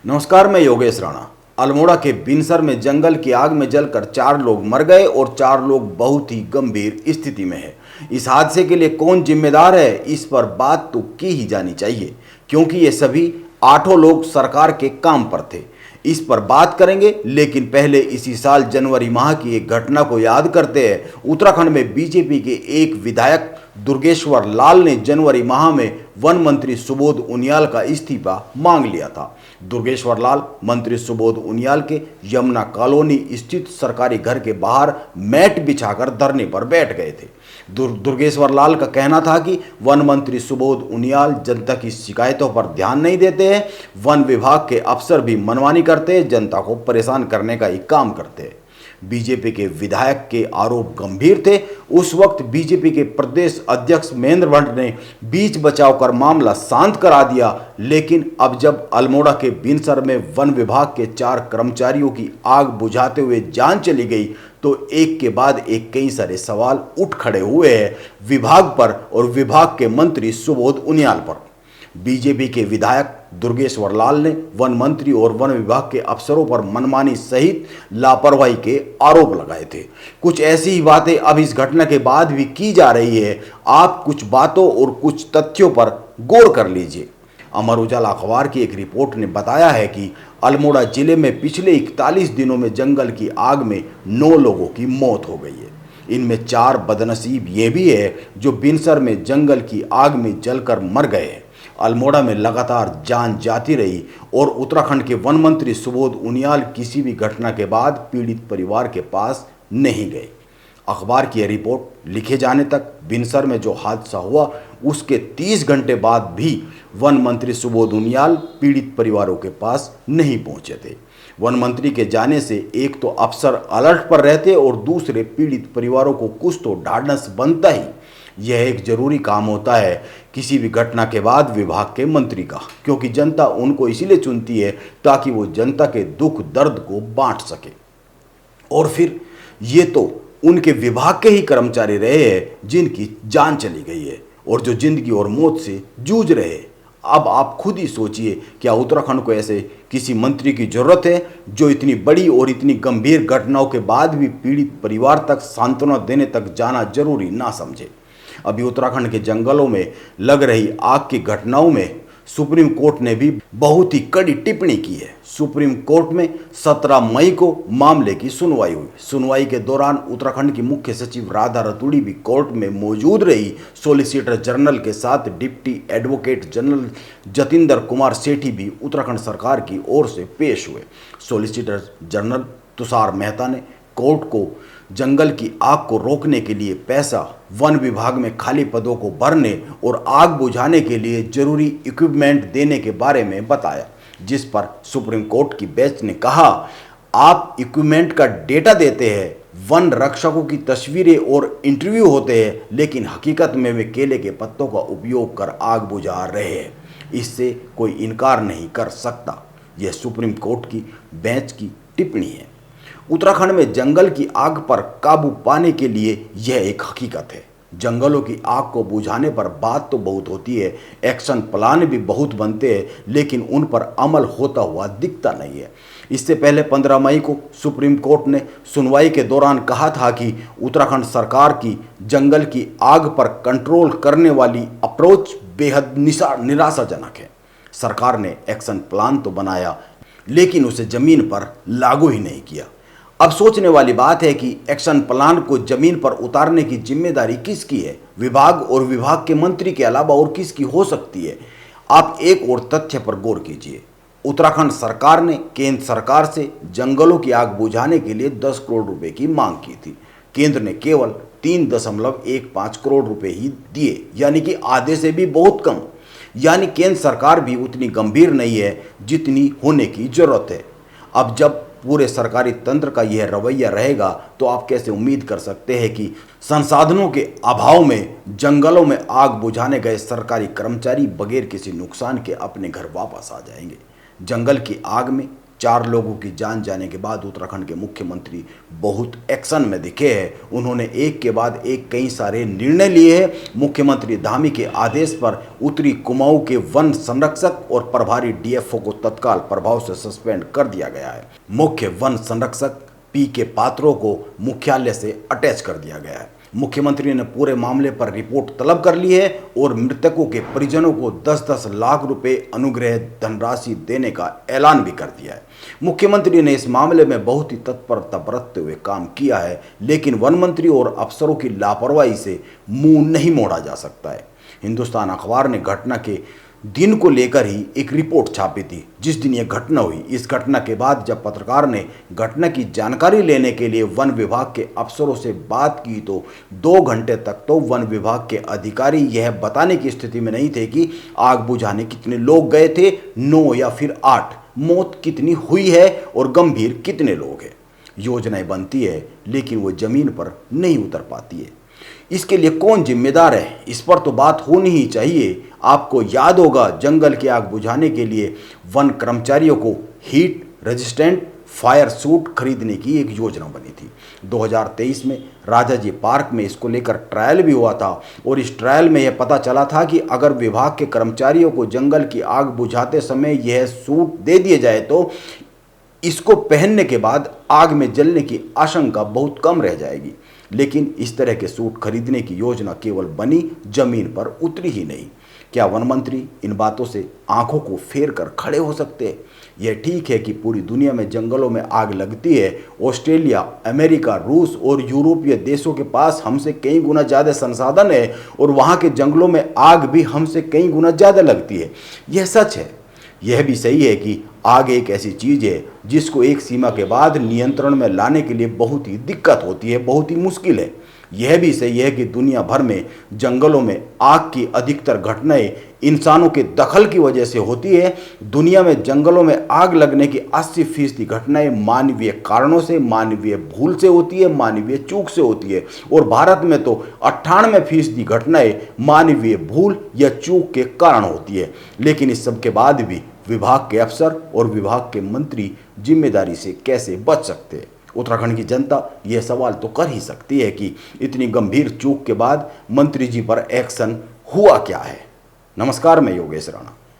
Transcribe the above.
नमस्कार, मैं योगेश राणा। अल्मोड़ा के बिनसर में जंगल की आग में जलकर 4 लोग मर गए और 4 लोग बहुत ही गंभीर स्थिति में है। इस हादसे के लिए कौन जिम्मेदार है, इस पर बात तो की ही जानी चाहिए, क्योंकि ये सभी 8 लोग सरकार के काम पर थे। इस पर बात करेंगे, लेकिन पहले इसी साल जनवरी माह की एक घटना को याद करते हैं। उत्तराखंड में बीजेपी के एक विधायक दुर्गेश्वर लाल ने जनवरी माह में वन मंत्री सुबोध उनियाल का इस्तीफा मांग लिया था। दुर्गेश्वर लाल मंत्री सुबोध उनियाल के यमुना कॉलोनी स्थित सरकारी घर के बाहर मैट बिछाकर धरने पर बैठ गए थे। दुर्गेश्वर लाल का कहना था कि वन मंत्री सुबोध उनियाल जनता की शिकायतों पर ध्यान नहीं देते हैं, वन विभाग के अफसर भी मनमानी करते हैं, जनता को परेशान करने का ही काम करते हैं। बीजेपी के विधायक के आरोप गंभीर थे। उस वक्त बीजेपी के प्रदेश अध्यक्ष महेंद्र भट्ट ने बीच बचाव कर मामला शांत करा दिया, लेकिन अब जब अल्मोड़ा के बिनसर में वन विभाग के 4 कर्मचारियों की आग बुझाते हुए जान चली गई, तो एक के बाद एक कई सारे सवाल उठ खड़े हुए हैं विभाग पर और विभाग के मंत्री सुबोध उनियाल पर। बीजेपी के विधायक दुर्गेश्वर लाल ने वन मंत्री और वन विभाग के अफसरों पर मनमानी सहित लापरवाही के आरोप लगाए थे। कुछ ऐसी ही बातें अब इस घटना के बाद भी की जा रही है। आप कुछ बातों और कुछ तथ्यों पर गौर कर लीजिए। अमर उजाला अखबार की एक रिपोर्ट ने बताया है कि अल्मोड़ा जिले में पिछले 41 दिनों में जंगल की आग में 9 लोगों की मौत हो गई है। इनमें 4 बदनसीब ये भी है जो बिनसर में जंगल की आग में जलकर मर गए हैं। अल्मोड़ा में लगातार जान जाती रही और उत्तराखंड के वन मंत्री सुबोध उनियाल किसी भी घटना के बाद पीड़ित परिवार के पास नहीं गए। अखबार की यह रिपोर्ट लिखे जाने तक बिनसर में जो हादसा हुआ उसके 30 घंटे बाद भी वन मंत्री सुबोध उनियाल पीड़ित परिवारों के पास नहीं पहुंचे थे। वन मंत्री के जाने से एक तो अफसर अलर्ट पर रहते और दूसरे पीड़ित परिवारों को कुछ तो ढाढ़स बनता ही। यह एक जरूरी काम होता है किसी भी घटना के बाद विभाग के मंत्री का, क्योंकि जनता उनको इसीलिए चुनती है ताकि वो जनता के दुख दर्द को बांट सके। और फिर ये तो उनके विभाग के ही कर्मचारी रहे हैं जिनकी जान चली गई है और जो जिंदगी और मौत से जूझ रहे हैं। अब आप खुद ही सोचिए, क्या उत्तराखंड को ऐसे किसी मंत्री की जरूरत है जो इतनी बड़ी और इतनी गंभीर घटनाओं के बाद भी पीड़ित परिवार तक सांत्वना देने तक जाना जरूरी ना समझे। अभी उत्तराखंड के जंगलों में लग रही आग की घटनाओं में सुप्रीम कोर्ट ने भी बहुत ही कड़ी टिप्पणी की है। सुप्रीम कोर्ट में 17 मई को मामले की सुनवाई हुई। सुनवाई के दौरान उत्तराखंड की मुख्य सचिव राधा रतूड़ी भी कोर्ट में मौजूद रही। सॉलिसिटर जनरल के साथ deputy advocate general Jatinder Kumar Sethi भी उत्तराखंड सरकार की ओर से पेश हुए। सॉलिसिटर जनरल तुषार मेहता ने कोर्ट को जंगल की आग को रोकने के लिए पैसा, वन विभाग में खाली पदों को भरने और आग बुझाने के लिए जरूरी इक्विपमेंट देने के बारे में बताया, जिस पर सुप्रीम कोर्ट की बेंच ने कहा, आप इक्विपमेंट का डेटा देते हैं, वन रक्षकों की तस्वीरें और इंटरव्यू होते हैं, लेकिन हकीकत में वे केले के पत्तों का उपयोग कर आग बुझा रहे हैं। इससे कोई इनकार नहीं कर सकता। यह सुप्रीम कोर्ट की बेंच की टिप्पणी है। उत्तराखंड में जंगल की आग पर काबू पाने के लिए यह एक हकीकत है। जंगलों की आग को बुझाने पर बात तो बहुत होती है, एक्शन प्लान भी बहुत बनते हैं, लेकिन उन पर अमल होता हुआ दिखता नहीं है। इससे पहले 15 मई को सुप्रीम कोर्ट ने सुनवाई के दौरान कहा था कि उत्तराखंड सरकार की जंगल की आग पर कंट्रोल करने वाली अप्रोच बेहद निराशाजनक है। सरकार ने एक्शन प्लान तो बनाया, लेकिन उसे जमीन पर लागू ही नहीं किया। अब सोचने वाली बात है कि एक्शन प्लान को जमीन पर उतारने की जिम्मेदारी किसकी है? विभाग और विभाग के मंत्री के अलावा और किसकी हो सकती है? आप एक और तथ्य पर गौर कीजिए। उत्तराखंड सरकार ने केंद्र सरकार से जंगलों की आग बुझाने के लिए 10 करोड़ रुपए की मांग की थी। केंद्र ने केवल 3.15 करोड़ रुपए ही दिए, यानी कि आधे से भी बहुत कम। यानी केंद्र सरकार भी उतनी गंभीर नहीं है जितनी होने की जरूरत है। अब जब पूरे सरकारी तंत्र का यह रवैया रहेगा तो आप कैसे उम्मीद कर सकते हैं कि संसाधनों के अभाव में जंगलों में आग बुझाने गए सरकारी कर्मचारी बगैर किसी नुकसान के अपने घर वापस आ जाएंगे? जंगल की आग में 4 लोगों की जान जाने के बाद उत्तराखंड के मुख्यमंत्री बहुत एक्शन में दिखे हैं। उन्होंने एक के बाद एक कई सारे निर्णय लिए हैं। मुख्यमंत्री धामी के आदेश पर उत्तरी कुमाऊं के वन संरक्षक और प्रभारी डीएफओ को तत्काल प्रभाव से सस्पेंड कर दिया गया है। मुख्य वन संरक्षक पी के पात्रों को मुख्यालय से अटैच कर दिया गया है। मुख्यमंत्री ने पूरे मामले पर रिपोर्ट तलब कर ली है और मृतकों के परिजनों को 10-10 लाख रुपए अनुग्रह धनराशि देने का ऐलान भी कर दिया है। मुख्यमंत्री ने इस मामले में बहुत ही तत्परता बरतते हुए काम किया है, लेकिन वन मंत्री और अफसरों की लापरवाही से मुंह नहीं मोड़ा जा सकता है। हिंदुस्तान अखबार ने घटना के दिन को लेकर ही एक रिपोर्ट छापी थी जिस दिन यह घटना हुई। इस घटना के बाद जब पत्रकार ने घटना की जानकारी लेने के लिए वन विभाग के अफसरों से बात की तो 2 घंटे तक तो वन विभाग के अधिकारी यह बताने की स्थिति में नहीं थे कि आग बुझाने कितने लोग गए थे, 9 या फिर 8, मौत कितनी हुई है और गंभीर कितने लोग हैं। योजनाएं बनती है लेकिन वो जमीन पर नहीं उतर पाती है। इसके लिए कौन जिम्मेदार है, इस पर तो बात होनी ही चाहिए। आपको याद होगा, जंगल की आग बुझाने के लिए वन कर्मचारियों को हीट रेजिस्टेंट फायर सूट खरीदने की एक योजना बनी थी। 2023 में राजाजी पार्क में इसको लेकर ट्रायल भी हुआ था और इस ट्रायल में यह पता चला था कि अगर विभाग के कर्मचारियों को जंगल की आग बुझाते समय यह सूट दे दिए जाए तो इसको पहनने के बाद आग में जलने की आशंका बहुत कम रह जाएगी। लेकिन इस तरह के सूट खरीदने की योजना केवल बनी, जमीन पर उतरी ही नहीं। क्या वन मंत्री इन बातों से आंखों को फेर कर खड़े हो सकते हैं? यह ठीक है कि पूरी दुनिया में जंगलों में आग लगती है। ऑस्ट्रेलिया, अमेरिका, रूस और यूरोपीय देशों के पास हमसे कई गुना ज़्यादा संसाधन है और वहाँ के जंगलों में आग भी हमसे कई गुना ज़्यादा लगती है। यह सच है। यह भी सही है कि आग एक ऐसी चीज़ है जिसको एक सीमा के बाद नियंत्रण में लाने के लिए बहुत ही दिक्कत होती है, बहुत ही मुश्किल है। यह भी सही है कि दुनिया भर में जंगलों में आग की अधिकतर घटनाएं इंसानों के दखल की वजह से होती है। दुनिया में जंगलों में आग लगने की 80% घटनाएं मानवीय कारणों से, मानवीय भूल से होती है, मानवीय चूक से होती है और भारत में तो 98% घटनाएं मानवीय भूल या चूक के कारण होती है। लेकिन इस सब के बाद भी विभाग के अफसर और विभाग के मंत्री जिम्मेदारी से कैसे बच सकते हैं? उत्तराखंड की जनता यह सवाल तो कर ही सकती है कि इतनी गंभीर चूक के बाद मंत्री जी पर एक्शन हुआ क्या है। नमस्कार, मैं योगेश राणा।